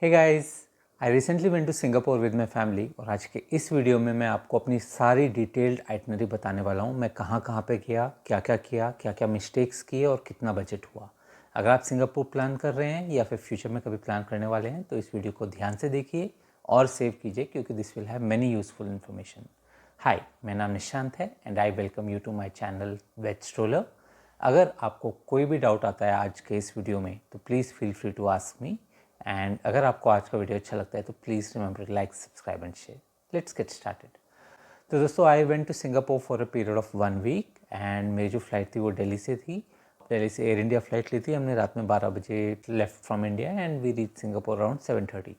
Hey guys, I recently went to Singapore with my family और आज के इस वीडियो में मैं आपको अपनी सारी डिटेल्ड आइटनरी बताने वाला हूँ। मैं कहाँ कहाँ पे गया, क्या क्या मिस्टेक्स किए और कितना बजट हुआ। अगर आप सिंगापुर प्लान कर रहे हैं या फिर फ्यूचर में कभी प्लान करने वाले हैं तो इस वीडियो को ध्यान से देखिए और सेव कीजिए क्योंकि this will have many useful information. Hi, मेरा नाम निशांत है and I welcome you to my channel veg stroller. अगर आपको कोई भी डाउट आता है आज के इस वीडियो में तो please feel free to ask me. And अगर आपको आज का वीडियो अच्छा लगता है तो please remember like, subscribe and share. Let's get started. तो दोस्तों, I went to Singapore for a period of 1 week and मेरी जो फ्लाइट थी वो दिल्ली से थी। दिल्ली से एयर इंडिया फ्लाइट ली थी हमने। रात में 12 बजे left from India and we reach Singapore around 7:30।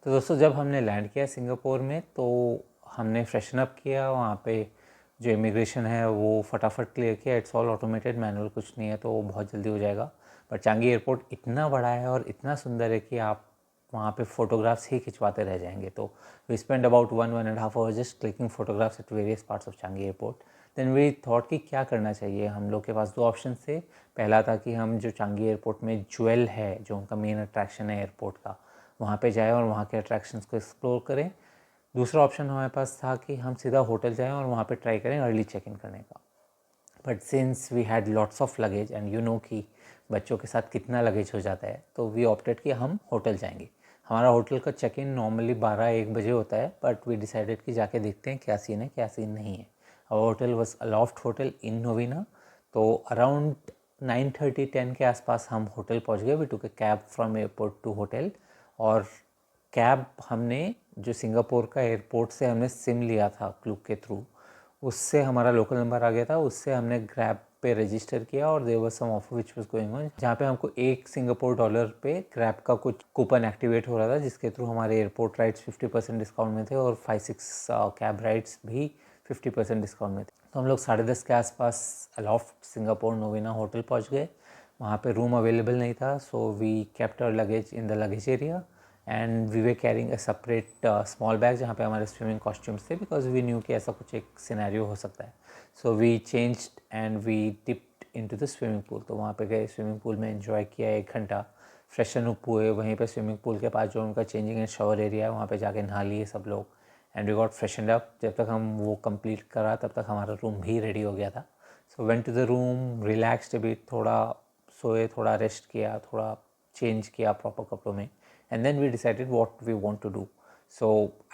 तो दोस्तों, जब हमने लैंड किया सिंगापुर में तो हमने फ्रेशन अप किया। वहाँ पे जो इमिग्रेशन है वो फटाफट क्लियर किया। इट्स ऑल ऑटोमेटेड, मैनुअल कुछ नहीं है तो वो बहुत जल्दी हो जाएगा। पर चांगी एयरपोर्ट इतना बड़ा है और इतना सुंदर है कि आप वहाँ पे फोटोग्राफ्स ही खिंचवाते रह जाएंगे। तो we spend about 1.5 hour just clicking photographs at various parts of Changi airport. Then we thought कि क्या करना चाहिए। हम लोग के पास दो ऑप्शन थे। पहला था कि हम जो चांगी एयरपोर्ट में ज्वेल है, जो उनका मेन अट्रैक्शन है एयरपोर्ट का, वहाँ पे जाएँ और वहाँ के अट्रैक्शंस को एक्सप्लोर करें। दूसरा ऑप्शन हमारे पास था कि हम सीधा होटल जाएं और वहाँ पे ट्राई करें अर्ली चेक इन करने का। But since we had lots of luggage and you know कि बच्चों के साथ कितना लगेज हो जाता है, तो वी ऑप्टेड कि हम होटल जाएंगे। हमारा होटल का चेक इन नॉर्मली 12-1 बजे होता है, बट वी डिसाइडेड कि जाके देखते हैं क्या सीन है क्या सीन नहीं है। और hotel was a loft hotel in Novena. तो अराउंड 9:30-10 के आसपास हम होटल पहुंच गए। We took a cab from airport to hotel. और कैब हमने जो सिंगापुर का एयरपोर्ट से हमने सिम लिया था क्लूक के थ्रू, उससे हमारा लोकल नंबर आ गया था। उससे हमने ग्रैब पे रजिस्टर किया और there was some offer which was going on, जहाँ पे हमको $1 पे ग्रैब का कुछ कूपन एक्टिवेट हो रहा था, जिसके थ्रू हमारे एयरपोर्ट राइड्स 50% डिस्काउंट में थे और 5-6 कैब राइड्स भी 50% डिस्काउंट में थे। तो हम लोग 10:30 के आसपास लॉफ्ट सिंगापुर नोविना होटल पहुँच गए। वहाँ पे रूम अवेलेबल नहीं था, so we kept our luggage in the luggage area and we were carrying a separate small bag जहाँ पे हमारे स्विमिंग कॉस्ट्यूम्स थे, बिकॉज वी न्यू कि ऐसा कुछ एक सिनेरियो हो सकता है। So we changed and we dipped into the swimming pool. तो वहाँ पे गए, स्विमिंग पूल में एंजॉय किया 1 घंटा, फ्रेशन अप हुए। वहीं पे स्विमिंग पूल के पास जो उनका चेंजिंग एंड शावर एरिया है, वहाँ पे जाके नहा लिए सब लोग and we got freshen up. जब तक हम वो कंप्लीट करा तब तक हमारा रूम भी रेडी हो गया था। So went to the room, relaxed a bit, थोड़ा सोए, थोड़ा रेस्ट किया, थोड़ा चेंज किया प्रॉपर कपड़ों में, and then we decided what we want to do. So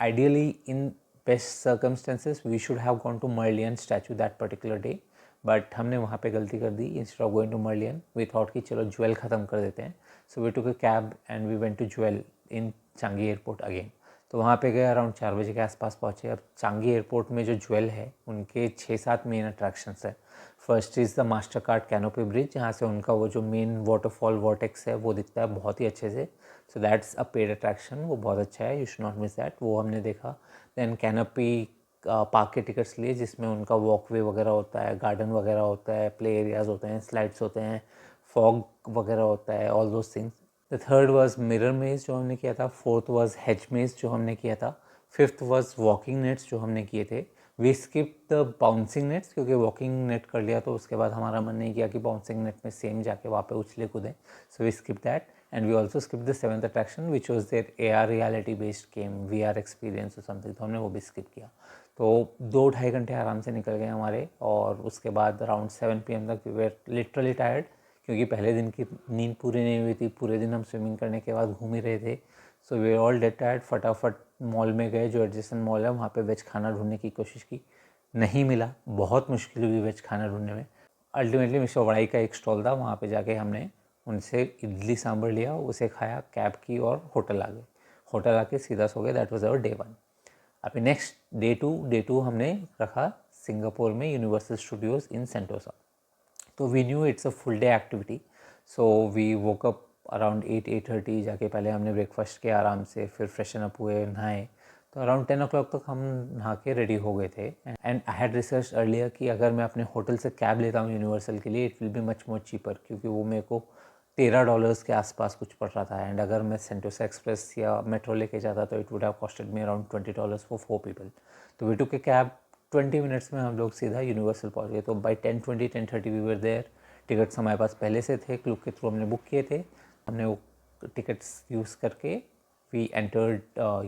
ideally, in best circumstances, we should have gone to Merlion statue that particular day, but हमने वहाँ पे गलती कर दी। instead of going to Merlion, we thought कि चलो jewel ख़त्म कर देते हैं। So we took a cab and we went to jewel in Changi airport again. तो वहाँ पे गए, अराउंड 4 बजे के आसपास पहुँचे। अब चांगी एयरपोर्ट में जो ज्वेल है उनके 6-7 मेन अट्रैक्शंस है। First is the master card canopy bridge, जहाँ से उनका वो जो मेन वाटरफॉल वॉटेक्स है वो दिखता है बहुत ही अच्छे से। So that's a paid attraction, वो बहुत अच्छा है, you should not miss that, वो हमने देखा। देन कैनोपी पार्क के टिकट्स लिए, जिसमें उनका वॉकवे वगैरह होता है, गार्डन वगैरह होता है, प्ले एरियाज होते हैं, स्लाइड्स होते हैं, फॉग वगैरह होता है, all those things. The third was mirror मेज जो हमने किया था। फोर्थ वाज हेज मेज जो हमने किया था। फिफ्थ वाज वॉकिंग नेट्स जो हमने किए थे। We skip the bouncing nets क्योंकि वॉकिंग नेट कर लिया तो उसके बाद हमारा मन नहीं किया कि बाउंसिंग नेट में सेम जाके वहाँ पे उछले कूदें। So we skip that and we also skip the 7th attraction which was there AR reality based game, VR experience और समथिंग, तो हमने वो भी स्किप किया। तो 2-2.5 घंटे आराम से निकल गए हमारे। और उसके बाद अराउंड 7 PM तक वी वेर लिटरली टायर्ड, क्योंकि पहले दिन की नींद पूरी नहीं हुई थी। पूरे दिन हम स्विमिंग करने के बाद घूम ही रहे थे। So we all dead tired. फटाफट मॉल में गए, जो एडजेसेंट मॉल है, वहाँ पे वेज खाना ढूंढने की कोशिश की, नहीं मिला। बहुत मुश्किल हुई वेज खाना ढूंढने में। अल्टीमेटली मिस्टर वड़ाई का एक स्टॉल था, वहाँ पे जाके हमने उनसे इडली सांभर लिया, उसे खाया, कैब की और होटल आ गए। होटल आके सीधा सो गए। That was our day 1। अभी नेक्स्ट डे 2 हमने रखा सिंगापुर में यूनिवर्सल स्टूडियोज़ इन सेंटोसा। तो we knew it's a full day activity. So we woke up around 8-8:30, जाके पहले हमने ब्रेकफास्ट किया आराम से, फिर फ्रेशन अप हुए, नहाए। तो अराउंड 10 o'clock तक हम नहा के रेडी हो गए थे। And I had research earlier कि अगर मैं अपने होटल से कैब लेता हूँ यूनिवर्सल के लिए, it will be much more cheaper, क्योंकि वो मेरे को $13 के आसपास कुछ पड़ रहा था। एंड अगर मैं सेंटोसा एक्सप्रेस या मेट्रो लेके जाता तो it would have costed me around $20 for 4 people. तो we took a cab. 20 minutes में हम लोग सीधा यूनिवर्सल पहुँच गए। तो by 10:20-10:30 we were there. Tickets हमारे पास पहले से थे, क्लूब के थ्रू हमने बुक किए थे। हमने वो टिकट्स यूज़ करके we entered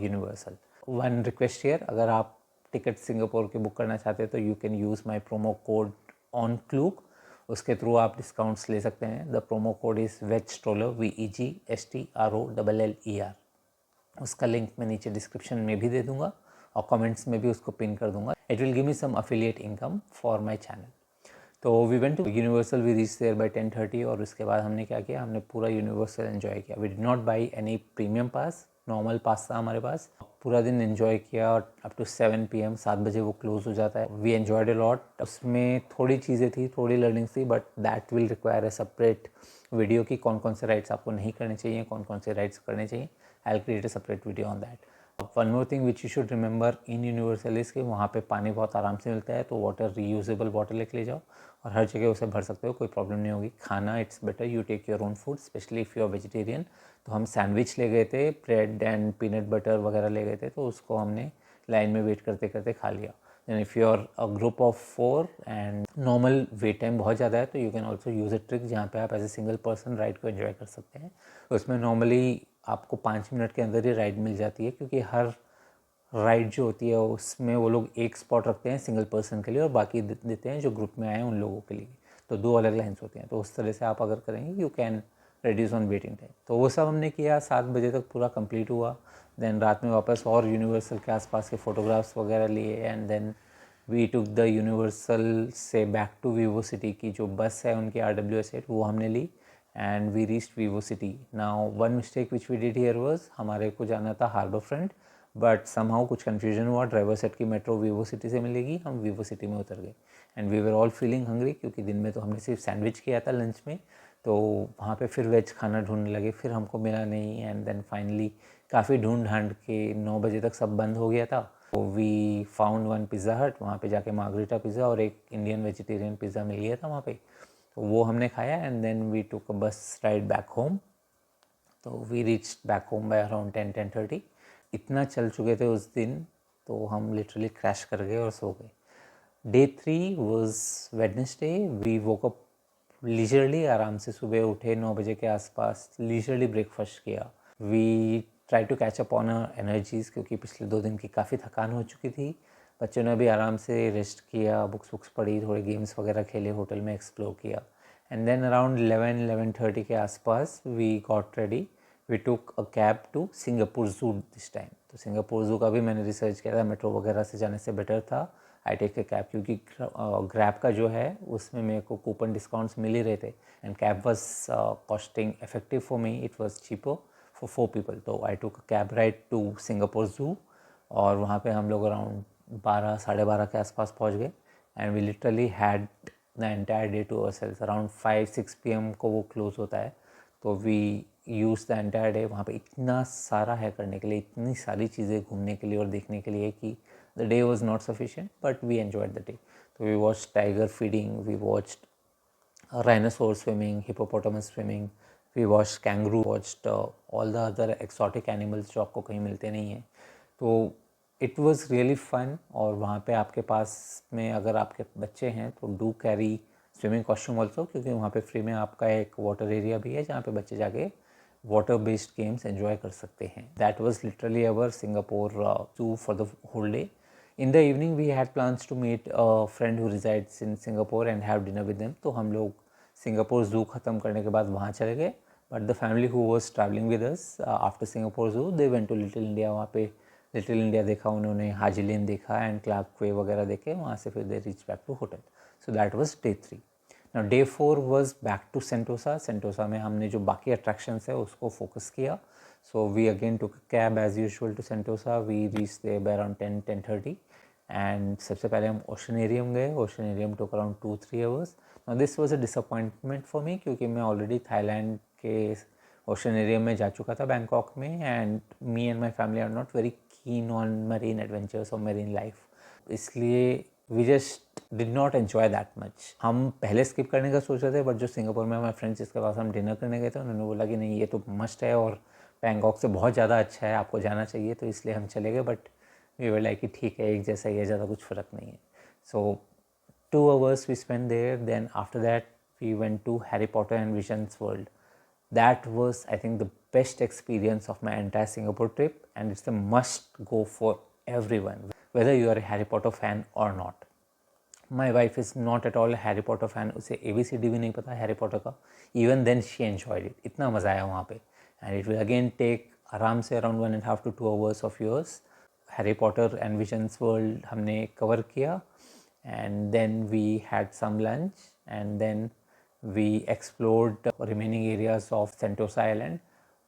universal. One request here, अगर आप टिकट सिंगापुर के बुक करना चाहते हैं तो you can use my promo code on Klook. उसके थ्रू आप डिस्काउंट्स ले सकते हैं. The promo code is veg stroller, VEGSTROLLER. उसका लिंक मैं नीचे डिस्क्रिप्शन में भी दे दूंगा और कमेंट्स में भी उसको पिन कर दूंगा. It will give me some affiliate income for my channel. तो we went to Universal, we reach there by 10:30 और उसके बाद हमने क्या किया, हमने पूरा यूनिवर्सल एंजॉय किया. We did not buy any premium pass, normal pass था हमारे पास. पूरा दिन एंजॉय किया अप टू 7 PM. 7 बजे वो क्लोज हो जाता है. We enjoyed a lot. उसमें थोड़ी चीज़ें थी, थोड़ी लर्निंग्स थी, but that will require a separate video की कौन कौन से राइड्स आपको नहीं करने चाहिए, कौन कौन से राइड्स करने चाहिए. I will create a separate video on that. One more thing which you should remember in universal is कि वहाँ पे पानी बहुत आराम से मिलता है. तो वाटर रीयूजेबल वाटर लेके ले जाओ और हर जगह उसे भर सकते हो, कोई प्रॉब्लम नहीं होगी. खाना it's better you take your own food, specially if you are vegetarian. तो हम सैंडविच ले गए थे, ब्रेड एंड पीनट बटर वगैरह ले गए थे. तो उसको हमने लाइन में वेट करते करते खा लिया. And if you are a group of 4 and normal wait time बहुत ज़्यादा है तो you can also use a trick जहाँ पे आप as a single person ride को एंजॉय कर सकते हैं. उसमें नॉर्मली आपको 5 मिनट के अंदर ही राइड मिल जाती है, क्योंकि हर राइड जो होती है उसमें वो लोग एक स्पॉट रखते हैं सिंगल पर्सन के लिए और बाकी देते हैं जो ग्रुप में आए हैं उन लोगों के लिए. तो 2 अलग लाइन्स होती हैं. तो उस तरह से आप अगर करेंगे you can reduce on waiting time. तो वो सब हमने किया. 7 बजे तक पूरा कंप्लीट हुआ. देन रात में वापस और यूनिवर्सल के आसपास के फ़ोटोग्राफ्स वगैरह लिए. And then we took the Universal से बैक टू वीवो सिटी की जो बस है उनकी RWS8 वो हमने ली. And we reached Vivo City. Now one mistake which we did here was, हमारे को जाना था हार्बर फ्रंट, बट समहाउ कुछ कन्फ्यूजन हुआ. ड्राइवर सेट की मेट्रो वीवो सिटी से मिलेगी, हम वीवो सिटी में उतर गए. And we were all feeling hungry, क्योंकि दिन में तो हमने सिर्फ सैंडविच किया था लंच में. तो वहाँ पे फिर वेज खाना ढूंढने लगे, फिर हमको मिला नहीं. एंड देन फाइनली काफ़ी ढूंढ ढांड के 9 बजे तक सब बंद हो गया था. तो वी फाउंड वन पिज़्ज़ा हट. वहाँ पे जाके मार्गरीटा पिज़्ज़ा और एक इंडियन वेजिटेरियन पिज़्ज़ा मिल गया था वहाँ पे. तो वो हमने खाया. And then we took a bus ride back home. तो we reach back home by around 10-10:30. इतना चल चुके थे उस दिन तो हम लिटरली क्रैश कर गए और सो गए. Day 3 was Wednesday. We woke up leisurely, आराम से सुबह उठे 9 बजे के आसपास, लीजरली ब्रेकफास्ट किया. We try to catch up on energies, क्योंकि पिछले 2 दिन की काफ़ी थकान हो चुकी थी. बच्चों ने भी आराम से रेस्ट किया, बुक्स पढ़ी, थोड़े गेम्स वगैरह खेले, होटल में एक्सप्लोर किया. एंड देन अराउंड 11-11:30 के आसपास we got ready. We took a cab to Singapore zoo this time. तो सिंगापुर ज़ू का भी मैंने रिसर्च किया था, मेट्रो वगैरह से जाने से बेटर था आई टेक ए कैब, क्योंकि ग्रैब का जो है उसमें मेरे को कूपन डिस्काउंट्स मिल ही रहे थे. And cab was costing effective for me, it was cheaper for 4 people. तो I took cab ride to Singapore zoo और वहाँ पे हम लोग अराउंड 12-12:30 के आसपास पहुँच गए. And we literally had the entire day to ourselves. Around 5-6 PM को वो क्लोज होता है. तो we use the entire day. वहाँ पे इतना सारा है करने के लिए, इतनी सारी चीज़ें घूमने के लिए और देखने के लिए कि the day was not sufficient, but we enjoyed the day. तो we watch tiger feeding, we watched rhinoceros swimming, hippopotamus swimming, we watched kangaroo, watched all the other exotic animals जो आपको कहीं मिलते नहीं हैं. तो इट वॉज़ रियली फन. और वहाँ पे आपके पास में अगर आपके बच्चे हैं तो do carry swimming costume also, क्योंकि वहाँ पे फ्री में आपका एक वाटर एरिया भी है जहाँ पे बच्चे जाके वाटर बेस्ड गेम्स एंजॉय कर सकते हैं. That was literally our Singapore zoo for the whole day. In the evening we had plans to meet a friend who resides in Singapore and have dinner with them. तो हम लोग Singapore zoo ख़त्म करने के बाद वहाँ चले गए. But the family who was travelling with us after Singapore zoo they went to little India. वहाँ पे लिटिल इंडिया देखा उन्होंने, हाजी लेन देखा एंड क्लार्क वे वगैरह देखे. वहाँ से फिर they reach back to hotel. So that was day 3. Now day 4 was back to Sentosa. Sentosa में हमने जो बाकी अट्रैक्शंस है उसको फोकस किया. So we again took a cab as usual to Sentosa. We reached there by around 10-10:30. And सबसे पहले हम ओशनेरियम गए. ओशनेरियम took around 2-3 hours. Now this was a disappointment for me, क्योंकि मैं ऑलरेडी थाईलैंड के ओशनेरियम में जा चुका था बैंकॉक में. And me and my family are not very keen on marine adventures और मरीन लाइफ, इसलिए we just did not enjoy that much. हम पहले स्किप करने का सोच रहे थे, बट जो सिंगापुर में हमारे फ्रेंड्स जिसके पास हम डिनर करने गए थे उन्होंने बोला कि नहीं ये तो मस्ट है और बैंकॉक से बहुत ज़्यादा अच्छा है, आपको जाना चाहिए. तो इसलिए हम चले गए. बट वी वर लाइक कि ठीक है एक जैसा ही है, ज़्यादा कुछ फ़र्क नहीं है. सो 2 hours we spent there. Then after that we went to Harry Potter and Visions World. That was I think the best experience of my entire Singapore trip, and it's a must go for everyone, whether you are a Harry Potter fan or not. My wife is not at all a Harry Potter fan. उसे ABCD भी नहीं पता Harry Potter का. Even then she enjoyed it. इतना मज़ा आया वहाँ पे. And it will again take आराम से around 1.5 to 2 hours of yours. Harry Potter and visions world हमने कवर किया, and then we had some lunch, and then we explored remaining areas of Sentosa Island.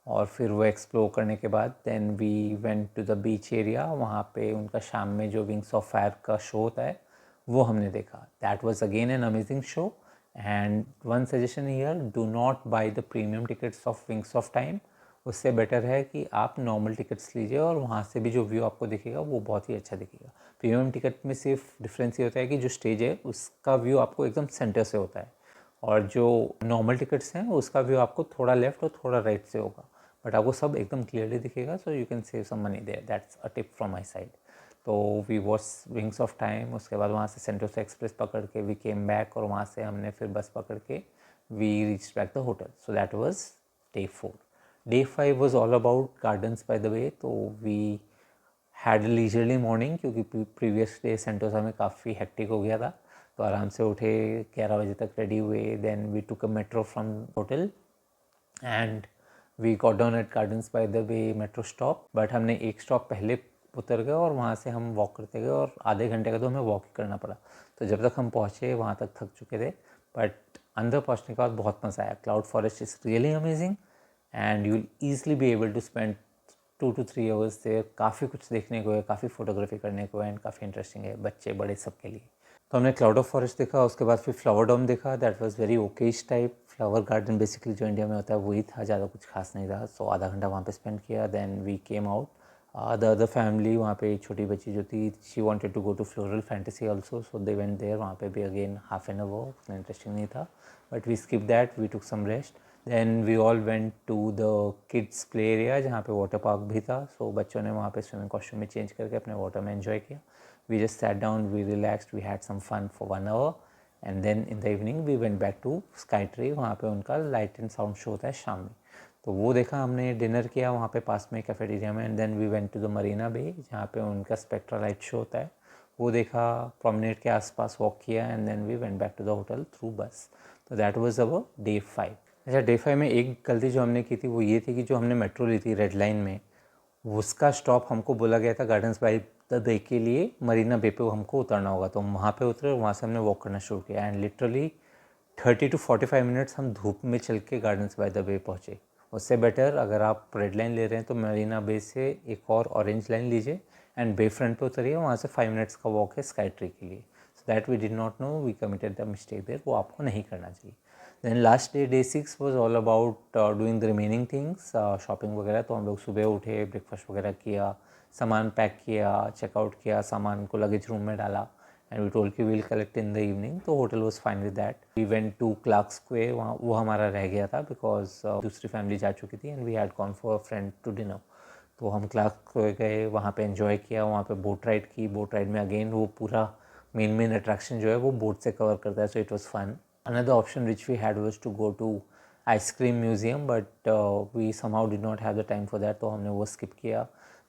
और फिर वो explore करने के बाद then we went to the beach area. वहाँ पे उनका शाम में जो विंग्स ऑफ फायर का शो होता है वो हमने देखा. That was again an amazing show. And one suggestion here, do not buy the premium tickets of wings of time. उससे बेटर है कि आप नॉर्मल टिकट्स लीजिए और वहाँ से भी जो व्यू आपको दिखेगा वो बहुत ही अच्छा दिखेगा. प्रीमियम टिकट में सिर्फ डिफरेंस ये होता है कि जो स्टेज है उसका व्यू आपको एकदम सेंटर से होता है, और जो नॉर्मल टिकट्स हैं उसका व्यू आपको थोड़ा लेफ्ट और थोड़ा राइट से होगा, बट आपको सब एकदम क्लियरली दिखेगा. So you can save some money there. That's a tip from my side. तो we watch Wings of Time. उसके बाद वहाँ से सेंटोसा एक्सप्रेस पकड़ के वी केम बैक, और वहाँ से हमने फिर बस पकड़ के we reach back the hotel. So that was day 4. Day 5 was all about gardens by the way. तो वी हैड लीजरली मॉर्निंग, क्योंकि प्रीवियस डे सेंटोसा में काफ़ी हेक्टिक हो गया था. तो आराम से उठे, 11 बजे तक रेडी हुए. Then we took a metro from hotel and we got down at gardens by the way metro stop. But हमने एक स्टॉप पहले उतर गए और वहाँ से हम वॉक करते गए, और आधे घंटे का तो हमें वॉक करना पड़ा. तो जब तक हम पहुँचे वहाँ तक थक चुके थे, बट अंदर पहुँचने के बाद बहुत मज़ा आया. Cloud forest is really amazing and you will easily be able to spend 2 to 3 hours से. काफ़ी कुछ देखने को है, काफ़ी फोटोग्राफी करने को है, एंड काफ़ी इंटरेस्टिंग है बच्चे बड़े सबके लिए. तो हमने क्लाउड ऑफ फॉरेस्ट देखा, उसके बाद फिर फ्लावर डोम देखा. That was very Okesh type. Flower garden basically जो इंडिया में होता है वही था, ज़्यादा कुछ खास नहीं था. सो आधा घंटा वहाँ पे स्पेंड किया. Then we came out. The other family, वहाँ पे छोटी बच्ची जो थी, she wanted to go to floral fantasy also, so they went there. वहाँ पे भी अगेन हाफ एन आवर, उतना इंटरेस्टिंग नहीं था, but we skip that. We took some rest. Then we all went to the kids play area, जहाँ पे water park भी था. सो बच्चों ने वहाँ पे स्विमिंग कॉस्ट्यूम में चेंज करके अपने वाटर में एंजॉय किया. We just sat down, we relaxed, we had some fun for 1 hour, and then in the evening we went back to Skytree. वहाँ पे उनका लाइट एंड साउंड शो होता है शाम में, तो वो देखा हमने. डिनर किया वहाँ पे पास में कैफेटेरिया में. And then we went to the Marina Bay, जहाँ पे उनका स्पेक्ट्रा लाइट शो होता है, वो देखा. प्रोमेनेड के आसपास वॉक किया, and then we went back to the hotel through bus. तो दैट वाज अवर डे 5. अच्छा, डे 5 में एक गलती जो हमने की थी वो ये थी कि जो हमने मेट्रो ली थी रेड लाइन में, उसका स्टॉप हमको बोला गया था गार्डन्स बाय द बे के लिए मरीना बे पे हमको उतरना होगा. तो हम वहाँ पे उतरे और वहाँ से हमने वॉक करना शुरू किया. एंड लिटरली 30 to 45 मिनट्स हम धूप में चल के गार्डन्स बाय द बे पहुँचे. उससे बेटर अगर आप रेड लाइन ले रहे हैं तो मरीना बे से एक और ऑरेंज लाइन लीजिए एंड बे फ्रंट पे उतरिए. वहाँ से 5 मिनट्स का वॉक है स्काई ट्री के लिए. So that we did not know, we committed the mistake there. वो आपको नहीं करना चाहिए. Then last day, day 6 was all about doing the remaining things, shopping वगैरह. तो हम लोग सुबह उठे, ब्रेकफास्ट वगैरह किया, सामान पैक किया, चेकआउट किया, सामान को लगेज रूम में डाला, एंड वी टोल्ड कि will collect in the evening. तो hotel was fine with that. We went to Clarke Square. वहाँ वो हमारा रह गया था बिकॉज दूसरी फैमिली जा चुकी थी, and we had gone for friend to dinner. तो हम क्लार्क स्क्वेयर गए, वहाँ पे एंजॉय किया. वहाँ पे बोट राइड की. बोट राइड में अगेन वो पूरा मेन अट्रैक्शन जो है वो बोट से कवर करता है, so it was fun. Another option which we had was to go to ice cream museum, but we somehow did not have the time for that, तो हमने वो skip किया.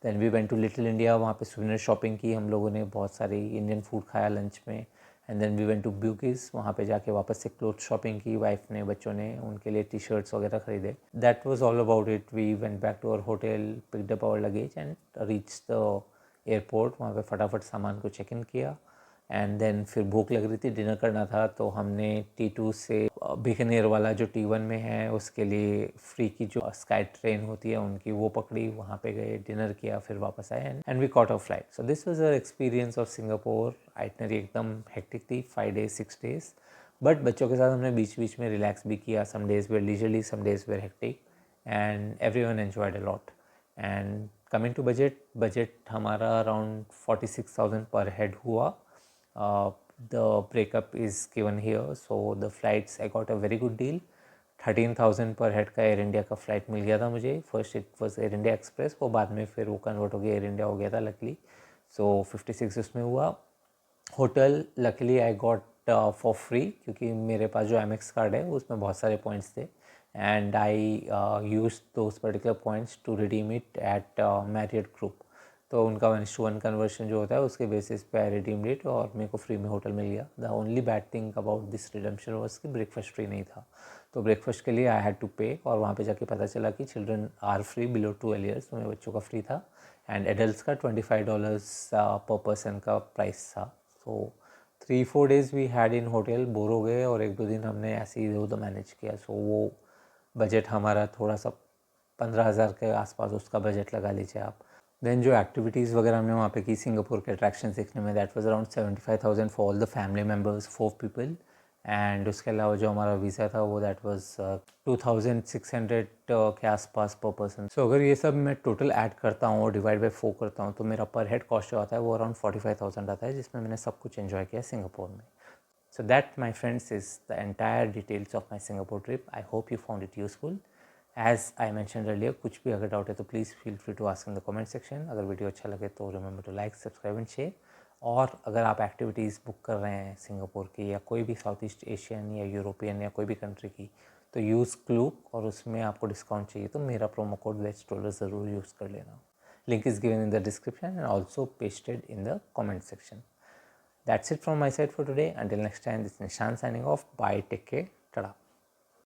Then we went to Little India. वहाँ पे souvenir shopping की हम लोगों ने, बहुत सारी इंडियन फूड खाया लंच में. And then we went to Bugis. वहाँ पे जाके वापस से क्लोथ शॉपिंग की. वाइफ ने, बच्चों ने, उनके लिए टी शर्ट्स वगैरह खरीदे. That was all about it. We went back to our hotel, picked up our luggage and reach the airport. वहाँ पे फटाफट सामान को चेक इन किया. एंड देन फिर भूख लग रही थी, डिनर करना था, तो हमने T2 से बीकानेर वाला जो T1 में है उसके लिए फ्री की जो स्काई ट्रेन होती है उनकी, वो पकड़ी. वहाँ पे गए, डिनर किया, फिर वापस आए, and we caught a flight. So this was our experience of Singapore. Itinerary एकदम हेक्टिक थी, 5 days 6 days, बट बच्चों के साथ हमने बीच बीच में रिलैक्स भी किया. Some days were leisurely, some days were hectic, and everyone enjoyed a lot. And coming to budget हमारा अराउंड 46,000 पर हेड हुआ. The breakup is given here, so the flights I got a very good deal. 13,000 पर head का air India का flight मिल गया था मुझे. First it was air India express, वो बाद में फिर वो कन्वर्ट हो गया एयर इंडिया हो गया था लकली. सो 56 उसमें हुआ. Hotel luckily I got for free, क्योंकि मेरे पास जो एम एक्स कार्ड है उसमें बहुत सारे पॉइंट्स थे, and I used those particular points to redeem it at Marriott Group. तो उनका 1:1 कन्वर्शन जो होता है उसके बेसिस पे आई रिडीम्ड इट और मेरे को फ्री में होटल मिल गया. The only bad thing about this redemption was कि ब्रेकफास्ट फ्री नहीं था. तो ब्रेकफास्ट के लिए आई हैड टू पे, और वहाँ पे जाके पता चला कि children are free below 12 years, तो मेरे बच्चों का फ्री था, एंड एडल्ट्स का $25 पर पर्सन का प्राइस था. So 3-4 days we had in hotel, bore हो गए, और 1-2 दिन हमने ऐसे ही इधर उधर मैनेज किया. सो वो बजट हमारा थोड़ा सा 15,000 के आसपास उसका बजट लगा लीजिए आप. देन जो एक्टिविटीज़ वगैरह हमने वहाँ पे की सिंगापुर के अट्रैक्शन देखने में, that was around 75,000 for all the family members, 4 people. And उसके अलावा जो हमारा वीज़ा था वो दैट वाज 2,600 के आसपास पर पर्सन. सो अगर ये सब मैं टोटल ऐड करता हूँ और डिवाइड बाई 4 करता हूँ तो मेरा पर हेड कॉस्ट जो आता है वो अराउंड 45,000 आता है, जिसमें मैंने सब कुछ एंजॉय किया सिंगापुर में. So that, my friends, is the entire details of my Singapore trip. I hope you found it useful. As I mentioned earlier, कुछ भी अगर डाउट है तो please feel free to ask in the comment section. अगर video अच्छा लगे तो remember to like, subscribe and share. और अगर आप एक्टिविटीज़ बुक कर रहे हैं सिंगापुर की या कोई भी साउथ ईस्ट एशियन या यूरोपियन या कोई भी कंट्री की, तो यूज़ क्लूक, और उसमें आपको डिस्काउंट चाहिए तो मेरा प्रोमो कोड वेज ट्रोलर ज़रूर यूज़ कर लेना. Link is given in the description and also pasted in the comment section. That's it from my side for today. Until next time, this is Nishan signing off. Bye. Take care. Tada.